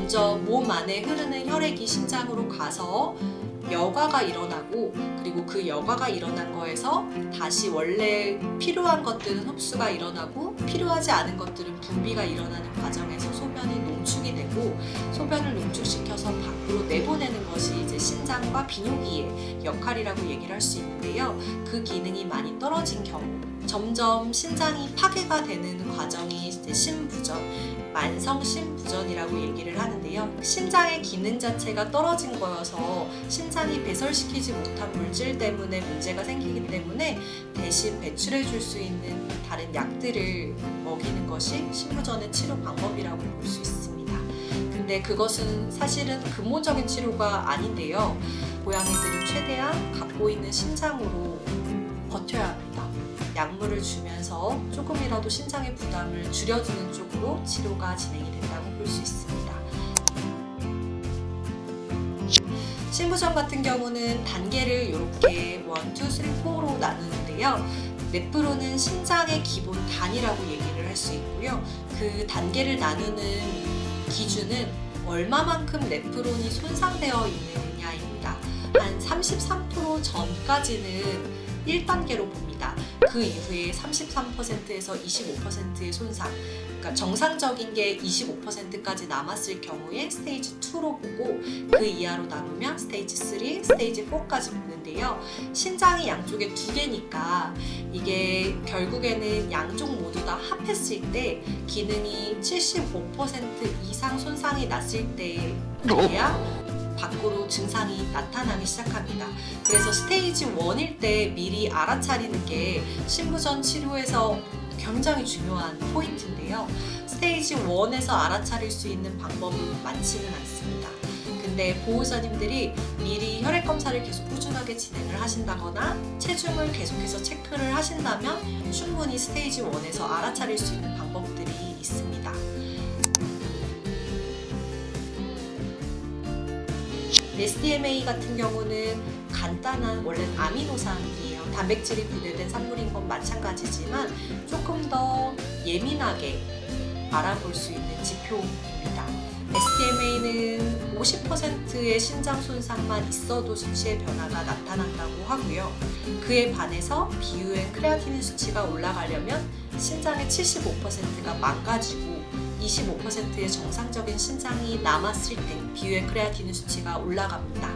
점점 몸 안에 흐르는 혈액이 신장으로 가서 여과가 일어나고, 그리고 그 여과가 일어난 거에서 다시 원래 필요한 것들은 흡수가 일어나고 필요하지 않은 것들은 분비가 일어나는 과정에서 소변이 농축이 되고, 소변을 농축시켜서 밖으로 내보내는 것이 이제 신장과 비뇨기의 역할이라고 얘기를 할 수 있는데요. 그 기능이 많이 떨어진 경우 점점 신장이 파괴가 되는 과정이 이제 심부전, 만성 심부전이라고 얘기를 하는데요. 신장의 기능 자체가 떨어진 거여서 신장이 배설시키지 못한 물질 때문에 문제가 생기기 때문에 대신 배출해 줄 수 있는 다른 약들을 먹이는 것이 심부전의 치료 방법이라고 볼 수 있습니다. 근데 그것은 사실은 근본적인 치료가 아닌데요. 고양이들은 최대한 갖고 있는 신장으로 버텨야 합니다. 약물을 주면서 조금이라도 신장의 부담을 줄여주는 쪽으로 치료가 진행이 된다고 볼 수 있습니다. 심부전 같은 경우는 단계를 이렇게 1, 2, 3, 4로 나누는데요. 네프론은 신장의 기본 단위라고 얘기를 할 수 있고요. 그 단계를 나누는 기준은 얼마만큼 네프론이 손상되어 있느냐입니다. 한 33% 전까지는 1단계로 봅니다. 그 이후에 33%에서 25%의 손상, 그러니까 정상적인 게 25%까지 남았을 경우에 스테이지 2로 보고, 그 이하로 남으면 스테이지 3, 스테이지 4까지 보는데요. 신장이 양쪽에 두 개니까 이게 결국에는 양쪽 모두 다 합했을 때 기능이 75% 이상 손상이 났을 때에야 밖으로 증상이 나타나기 시작합니다. 그래서 스테이지 1일 때 미리 알아차리는 게 심부전 치료에서 굉장히 중요한 포인트인데요. 스테이지 1에서 알아차릴 수 있는 방법이 많지는 않습니다. 근데 보호자님들이 미리 혈액 검사를 계속 꾸준하게 진행을 하신다거나 체중을 계속해서 체크를 하신다면 충분히 스테이지 1에서 알아차릴 수 있는 방법들이 있습니다. SDMA 같은 경우는 간단한 원래는 아미노산이에요. 단백질이 분해된 산물인 건 마찬가지지만 조금 더 예민하게 알아볼 수 있는 지표입니다. SDMA는 50%의 신장 손상만 있어도 수치의 변화가 나타난다고 하고요. 그에 반해서 비유엔 크레아티닌 수치가 올라가려면 신장의 75%가 망가지고 25%의 정상적인 신장이 남았을 때 비유엔 크레아티닌 수치가 올라갑니다.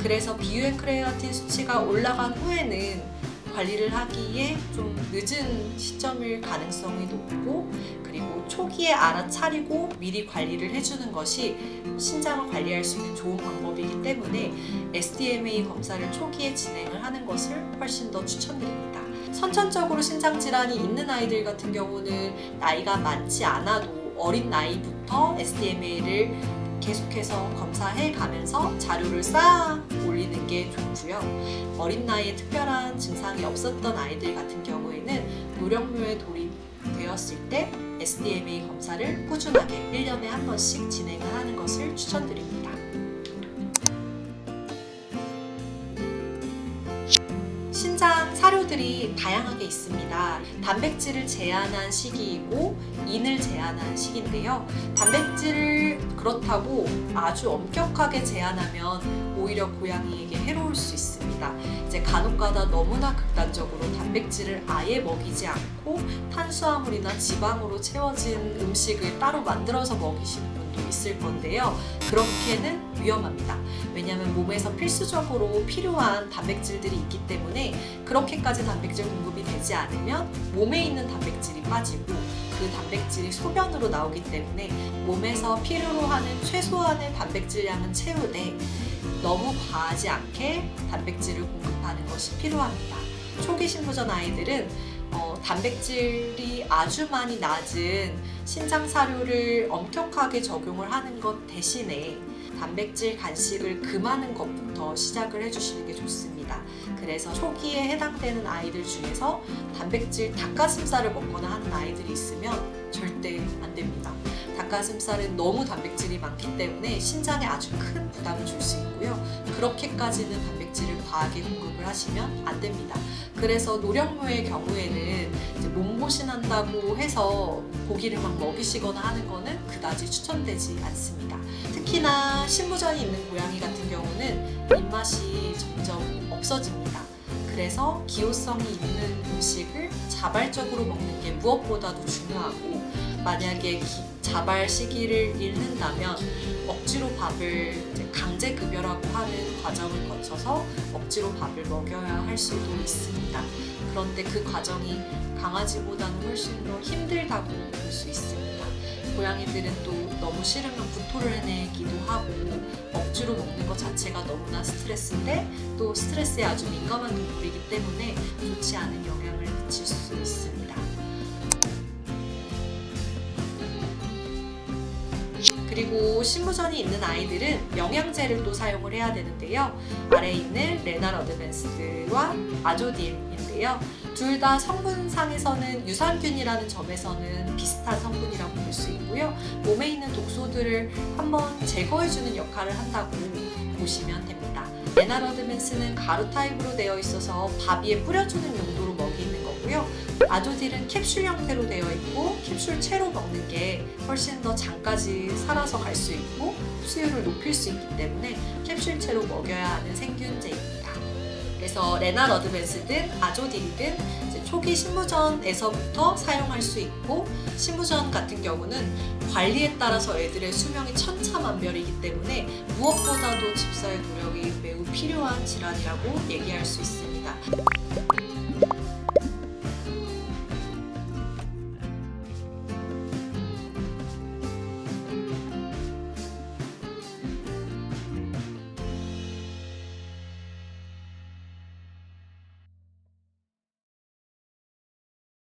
그래서 비유엔 크레아틴 수치가 올라간 후에는 관리를 하기에 좀 늦은 시점일 가능성이 높고, 그리고 초기에 알아차리고 미리 관리를 해주는 것이 신장을 관리할 수 있는 좋은 방법이기 때문에 SDMA 검사를 초기에 진행을 하는 것을 훨씬 더 추천드립니다. 선천적으로 신장질환이 있는 아이들 같은 경우는 나이가 많지 않아도 어린 나이부터 SDMA를 계속해서 검사해 가면서 자료를 쌓아 올리는 게 좋고요. 어린 나이에 특별한 증상이 없었던 아이들 같은 경우에는 노령묘에 돌입되었을 때 SDMA 검사를 꾸준하게 1년에 한 번씩 진행을 하는 것을 추천드립니다. 신장 사료들이 다양하게 있습니다. 단백질을 제한한 시기이고 인을 제한한 시기인데요. 단백질을 그렇다고 아주 엄격하게 제한하면 오히려 고양이에게 해로울 수 있습니다. 이제 간혹가다 너무나 극단적으로 단백질을 아예 먹이지 않고 탄수화물이나 지방으로 채워진 음식을 따로 만들어서 먹이시는 분도 있을 건데요. 그렇게는 위험합니다. 왜냐하면 몸에서 필수적으로 필요한 단백질들이 있기 때문에 그렇게까지 단백질 공급이 되지 않으면 몸에 있는 단백질이 빠지고 그 단백질이 소변으로 나오기 때문에 몸에서 필요로 하는 최소한의 단백질량은 채우되 너무 과하지 않게 단백질을 공급하는 것이 필요합니다. 초기 신부전 아이들은 단백질이 아주 많이 낮은 신장 사료를 엄격하게 적용을 하는 것 대신에 단백질 간식을 금하는 것부터 시작을 해주시는 게 좋습니다. 그래서 초기에 해당되는 아이들 중에서 단백질 닭가슴살을 먹거나 하는 아이들이 있으면 절대 안 됩니다. 닭가슴살은 너무 단백질이 많기 때문에 신장에 아주 큰 부담을 줄 수 있고요. 그렇게까지는 단백질 단백질을 과하게 공급을 하시면 안 됩니다. 그래서 노령묘의 경우에는 이제 몸보신한다고 해서 고기를 막 먹이시거나 하는 거는 그다지 추천되지 않습니다. 특히나 신부전이 있는 고양이 같은 경우는 입맛이 점점 없어집니다. 그래서 기호성이 있는 음식을 자발적으로 먹는 게 무엇보다도 중요하고, 만약에 자발 시기를 잃는다면 억지로 밥을 이제 강제급여라고 하는 과정을 거쳐서 억지로 밥을 먹여야 할 수도 있습니다. 그런데 그 과정이 강아지보다는 훨씬 더 힘들다고 볼 수 있습니다. 고양이들은 또 너무 싫으면 구토를 해내기도 하고 억지로 먹는 것 자체가 너무나 스트레스인데, 또 스트레스에 아주 민감한 동물이기 때문에 좋지 않은 영향을 미칠 수 있습니다. 그리고 신부전이 있는 아이들은 영양제를 또 사용을 해야 되는데요. 아래에 있는 레날 어드밴스드와 아조딜인데요. 둘 다 성분상에서는 유산균이라는 점에서는 비슷한 성분이라고 볼 수 있고요. 몸에 있는 독소들을 한번 제거해주는 역할을 한다고 보시면 됩니다. 레날 어드밴스는 가루 타입으로 되어 있어서 밥 위에 뿌려주는 용도로 먹이는 거고요. 아조딜은 캡슐 형태로 되어 있고 캡슐채로 먹는 게 훨씬 더 장까지 살아서 갈 수 있고 흡수율을 높일 수 있기 때문에 캡슐채로 먹여야 하는 생균제입니다. 그래서 레날 어드밴스든 아조딜이든 초기 신부전에서부터 사용할 수 있고, 신부전 같은 경우는 관리에 따라서 애들의 수명이 천차만별이기 때문에 무엇보다도 집사의 노력이 매우 필요한 질환이라고 얘기할 수 있습니다.